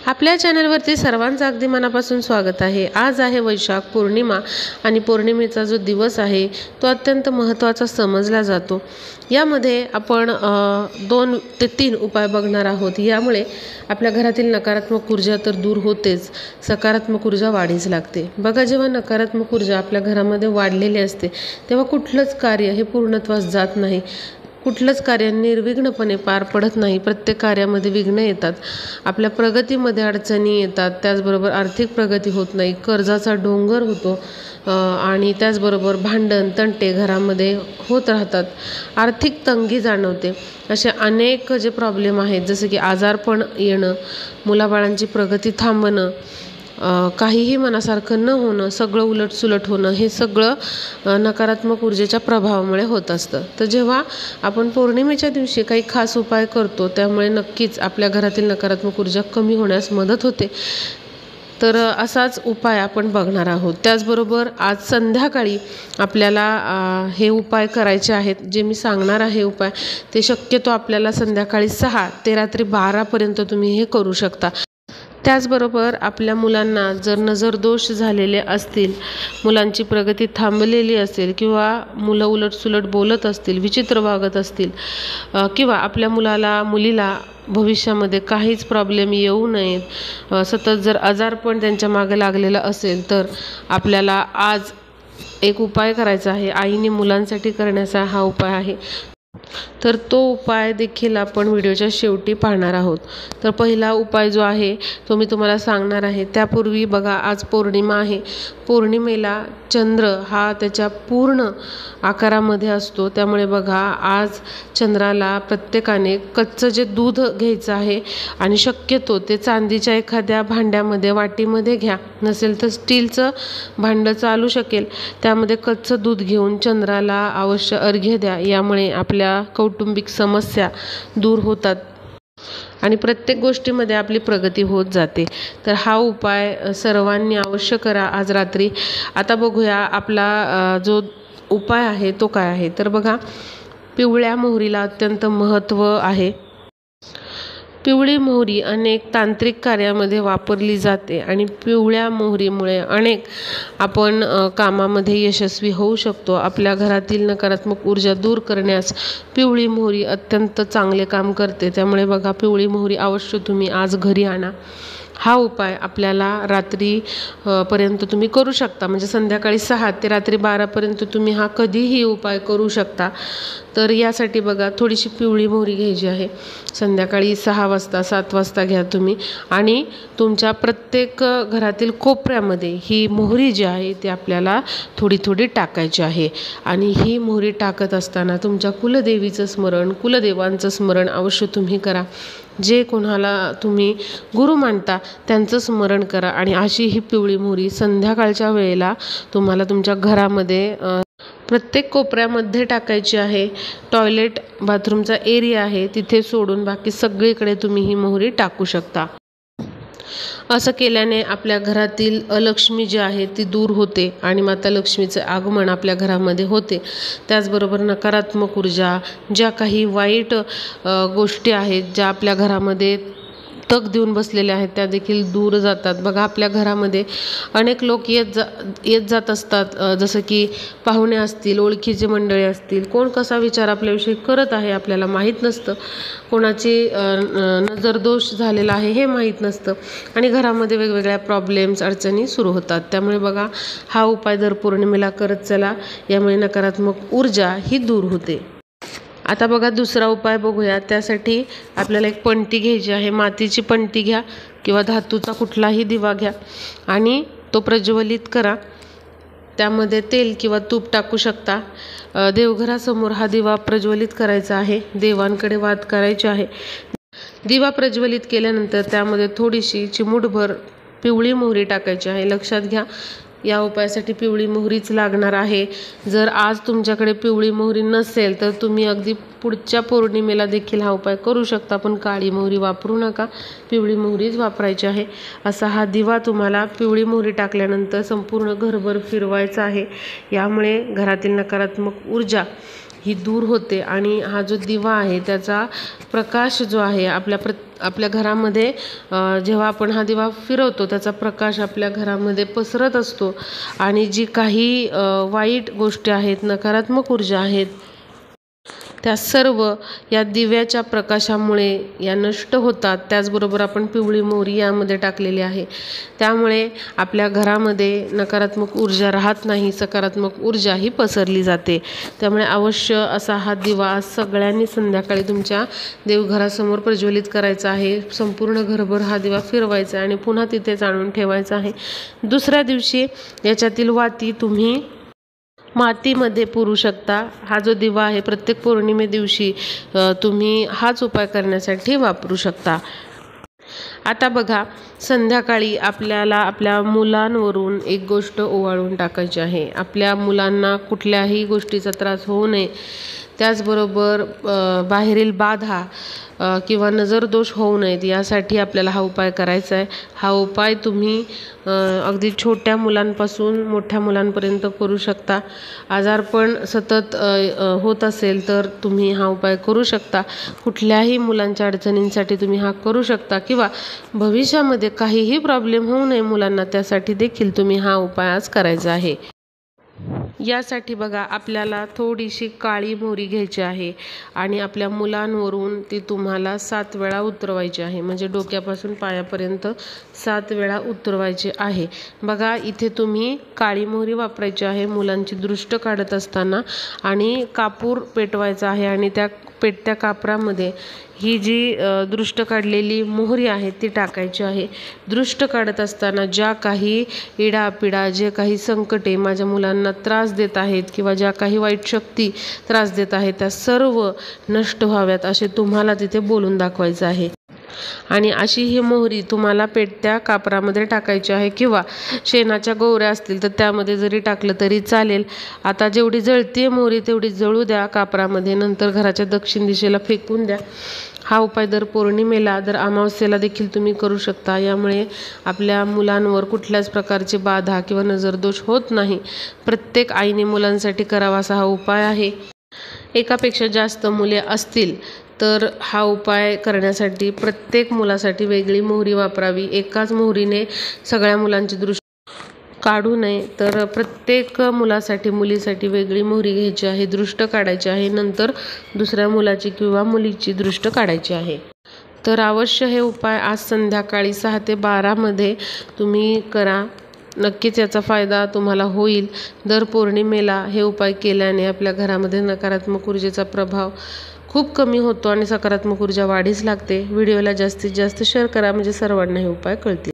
आपल्या चॅनलवरती सर्वांचं अगदी मनापासून स्वागत आहे। आज आहे वैशाख पौर्णिमा आणि पौर्णिमेचा जो दिवस आहे तो अत्यंत महत्त्वाचा समजला जातो। यामध्ये आपण 2 ते 3 उपाय बघणार आहोत। यामुळे आपल्या घरातील नकारात्मक ऊर्जा तर दूर होतेच, सकारात्मक ऊर्जा वाढीस लागते। बघा, जेव्हा नकारात्मक ऊर्जा आपल्या घरामध्ये वाढलेली असते तेव्हा कुठलंच कार्य हे पूर्णत्वास जात नाही, कुठलंच कार्य निर्विघ्नपणे पार पडत नाही। प्रत्येक कार्यामध्ये विघ्न येतात, आपल्या प्रगतीमध्ये अडचणी येतात, त्याचबरोबर आर्थिक प्रगती होत नाही, कर्जाचा डोंगर होतो आणि त्याचबरोबर भांडण तंटे घरामध्ये होत राहतात, आर्थिक तंगी जाणवते। असे अनेक जे प्रॉब्लेम आहेत, जसे की आजारपण येणं, मुलाबाळांची प्रगती थांबणं, काहीही मनासारखं न होणं, सगळं उलटसुलट होणं, हे सगळं नकारात्मक ऊर्जेच्या प्रभावामुळे होत असतं। तर जेव्हा आपण पौर्णिमेच्या दिवशी काही खास उपाय करतो त्यामुळे नक्कीच आपल्या घरातील नकारात्मक ऊर्जा कमी होण्यास मदत होते। तर असाच उपाय आपण बघणार आहोत। त्याचबरोबर आज संध्याकाळी आपल्याला हे उपाय करायचे आहेत। जे मी सांगणार आहे उपाय ते शक्यतो आपल्याला संध्याकाळी 6 ते रात्री 12 पर्यंत तुम्ही हे करू शकता। त्याचबरोबर आपल्या मुलांना जर नजर दोष झालेले असतील, मुलांची प्रगती थांबलेली असेल किंवा मुलं उलटसुलट बोलत असतील, विचित्र वागत असतील किंवा आपल्या मुलीला भविष्यामध्ये काहीच प्रॉब्लेम येऊ नयेत, सतत जर आजारपण त्यांच्या मागे लागलेलं असेल, तर आपल्याला आज एक उपाय करायचा आहे। आईने मुलांसाठी करण्याचा हा उपाय आहे। तर तो उपाय देखील आपण व्हिडिओच्या शेवटी पाहणार आहोत। तर पहिला उपाय जो आहे तो मी तुम्हाला सांगणार आहे। त्यापूर्वी बघा, आज पौर्णिमा आहे। पौर्णिमेला चंद्र हा त्याच्या पूर्ण आकारामध्ये असतो, त्यामुळे बघा आज चंद्राला प्रत्येकाने कच्चं जे दूध घ्यायचं आहे आणि शक्यतो ते चांदीच्या एखाद्या भांड्यामध्ये, वाटीमध्ये घ्या, नसेल तर स्टीलचं भांडं चालू शकेल, त्यामध्ये कच्चं दूध घेऊन चंद्राला अवश्य अर्घ्य द्या। यामुळे आपल्या कौटुंबिक समस्या दूर होतात आणि प्रत्येक गोष्टीमध्ये आपली प्रगती होत जाते। तर हा उपाय सर्वांनी अवश्य करा आज रात्री। आता बघूया आपला जो उपाय आहे तो काय आहे। तर बघा, पिवळ्या मोहरीला अत्यंत महत्त्व आहे। पिवळी मोहरी अनेक तांत्रिक कार्यामध्ये वापरली जाते आणि पिवळ्या मोहरीमुळे अनेक आपण कामामध्ये यशस्वी होऊ शकतो। आपल्या घरातील नकारात्मक ऊर्जा दूर करण्यास पिवळी मोहरी अत्यंत चांगले काम करते। त्यामुळे बघा, पिवळी मोहरी अवश्य तुम्ही आज घरी आणा। हा उपाय आपल्याला रात्री पर्यंत तुम्ही करू शकता, म्हणजे संध्याकाळी 6 ते रात्री 12 पर्यंत तुम्ही हा कधीही उपाय करू शकता। तर यासाठी बघा, थोडीशी पिवळी मोहरी घ्यायची आहे। संध्याकाळी 6 वाजता 7 वाजता घ्या तुम्ही आणि तुमच्या प्रत्येक घरातील कोपऱ्यामध्ये ही मोहरी जी आहे ती आपल्याला थोडी थोडी टाकायची आहे। आणि ही मोहरी टाकत असताना तुमच्या कुलदेवीचं स्मरण, कुलदेवांचं स्मरण अवश्य तुम्ही करा। जे कोणाला तुम्ही गुरु मानता त्यांचं स्मरण करा आणि अशी ही पिवळी मोहरी संध्याकाळच्या वेळेला तुम्हाला तुमच्या घरामध्ये प्रत्येक कोपऱ्यामध्ये टाकायची आहे। टॉयलेट, बाथरूमचा एरिया आहे तिथे सोडून बाकी सगळीकडे तुम्ही ही मोहरी टाकू शकता। असं केल्याने आपल्या घरातील अलक्ष्मी जी आहे ती दूर होते आणि माता लक्ष्मीचे आगमन आपल्या घरामध्ये होते। त्याचबरोबर नकारात्मक ऊर्जा, ज्या काही वाईट गोष्टी आहेत, ज्या आपल्या घरामध्ये तग देऊन बसलेल्या आहेत, त्या देखील दूर जातात। बघा, आपल्या घरामध्ये अनेक लोक येत जात असतात, जसं की पाहुणे असतील, ओळखीचे मंडळी असतील, कोण कसा विचार आपल्याविषयी करत आहे आपल्याला माहीत नसतं, कोणाची नजर दोष झालेला आहे हे माहीत नसतं आणि घरामध्ये वेगवेगळ्या प्रॉब्लेम्स, अडचणी सुरू होतात। त्यामुळे बघा, हा उपाय दर पौर्णिमेला करत चला, यामुळे नकारात्मक ऊर्जा ही दूर होते। आता बघा, दुसरा उपाय बघूया। त्यासाठी आपल्याला एक पणती घ्यायची आहे। मातीची पणती घ्या किंवा धातूचा कुठलाही दिवा घ्या आणि तो प्रज्वलित करा। त्यामध्ये तेल किंवा तूप टाकू शकता। देवघरासमोर हा दिवा प्रज्वलित करायचा आहे, देवांकडे वात करायची आहे। दिवा प्रज्वलित केल्यानंतर त्यामध्ये थोडीशी चिमूटभर पिवळी मोहरी टाकायची आहे। लक्षात घ्या, या उपायासाठी पिवळी मोहरीच लागणार आहे। जर आज तुमच्याकडे पिवळी मोहरी नसेल तर तुम्ही अगदी पुढच्या पौर्णिमेला देखील हा उपाय करू शकता, पण काळी मोहरी वापरू नका, पिवळी मोहरीच वापरायची आहे। असा हा दिवा तुम्हाला पिवळी मोहरी टाकल्यानंतर संपूर्ण घरभर फिरवायचा आहे। यामुळे घरातील नकारात्मक ऊर्जा ही दूर होते आणि हा जो दिवा आहे त्याचा प्रकाश जो आहे आपल्या घरामध्ये जेव्हा आपण हा दिवा फिरवतो त्याचा प्रकाश आपल्या घरामध्ये पसरत असतो आणि जी काही वाईट गोष्टी आहेत, नकारात्मक ऊर्जा आहेत, त्या सर्व या दिव्याच्या प्रकाशामुळे या नष्ट होतात. त्याचबरोबर आपण पिवळी मोहरी यामध्ये टाकलेली आहे, त्यामुळे आपल्या घरामध्ये नकारात्मक ऊर्जा राहत नाही, सकारात्मक ऊर्जा ही पसरली जाते. त्यामुळे अवश्य असा हा दिवा सगळ्यांनी संध्याकाळी तुमच्या देवघरासमोर प्रज्वलित करायचा आहे. संपूर्ण घरभर हा दिवा फिरवायचा आणि पुन्हा तिथेच आणून ठेवायचा आहे. दुसऱ्या दिवशी याच्यातील वाती तुम्ही मातीमध्ये पुरू शकता. हा जो दिवा आहे प्रत्येक पौर्णिमे दिवशी तुम्ही हाच उपाय करण्यासाठी वापरू शकता. आता बघा, संध्याकाळी आपल्याला आपल्या मुलांवरून एक गोष्ट ओवाळून टाकायची आहे. आपल्या मुलांना कुठल्याही गोष्टीचा त्रास होऊ नये, त्याचबरोबर बाहेरील बाधा किंवा नजरदोष होऊ नयेत यासाठी आपल्याला हा उपाय करायचा आहे. हा उपाय तुम्ही अगदी छोट्या मुलांपासून मोठ्या मुलांपर्यंत करू शकता. आजारपण सतत होत असेल तर तुम्ही हा उपाय करू शकता. कुठल्याही मुलांच्या अडचणींसाठी तुम्ही हा करू शकता किंवा भविष्यामध्ये काहीही प्रॉब्लेम होऊ नये मुलांना, त्यासाठी देखील तुम्ही हा उपाय आज करायचा आहे. यासाठी बघा, आपल्याला थोडीशी काळी मोहरी घ्यायची आहे आणि आपल्या मुलांवरून ती तुम्हाला 7 वेळा उतरवायची आहे. म्हणजे डोक्यापासून पायापर्यंत 7 वेळा उतरवायची आहे. बघा, इथे तुम्ही काळी मोहरी वापरायची आहे मुलांची दृष्ट काढत असताना आणि कापूर पेटवायचा आहे आणि त्या पेटत्या कापरामध्ये ही जी दृष्ट काढलेली मोहरी आहे ती टाकायची आहे. दृष्ट काढत असताना ज्या काही इडापिडा, जे काही संकटे माझ्या मुलांना त्रास देत आहेत किंवा ज्या काही वाईट शक्ती त्रास देत आहेत त्या सर्व नष्ट व्हाव्यात असे तुम्हाला तिथे बोलून दाखवायचं आहे. आणि अशी ही मोहरी तुम्हाला पेटत्या कापरामध्ये टाकायची आहे किंवा शेणाच्या गोवऱ्या असतील तर त्यामध्ये जरी टाकलं तरी चालेल. आता जेवढी जळतीये मोहरी तेवढी जळू द्या कापरामध्ये, नंतर घराच्या दक्षिण दिशेला फेकून द्या. हा उपाय दर पौर्णिमेला, दर अमावस्येला देखील तुम्ही करू शकता. यामुळे आपल्या मुलांवर कुठल्याच प्रकारची बाधा किंवा नजरदोष होत नाही. प्रत्येक आईने मुलांसाठी करावा असा हा उपाय आहे. एकापेक्षा जास्त मुले असतील तर हा उपाय करण्यासाठी प्रत्येक मुलासाठी वेगळी मोहरी वापरावी. एकाच मोहरीने सगळ्या मुलांची दृष्टी काढू नये, तर प्रत्येक मुलासाठी मुलीसाठी वेगळी मोहरी घ्यायची आहे, दृष्ट काढायची आहे. नंतर दुसऱ्या मुलाची किंवा मुलीची दृष्ट काढायची आहे. तर अवश्य हे उपाय आज संध्याकाळी 6 ते 12 मध्ये तुम्ही करा. नक्कीच याचा फायदा तुम्हाला होईल. दर पौर्णिमेला हे उपाय केल्याने आपल्या घरामध्ये नकारात्मक ऊर्जेचा प्रभाव खूप कमी होतो आणि सकारात्मक ऊर्जा वाढीस लागते. व्हिडिओला जास्तीत जास्त शेअर करा म्हणजे सर्वांना हे उपाय कळतील.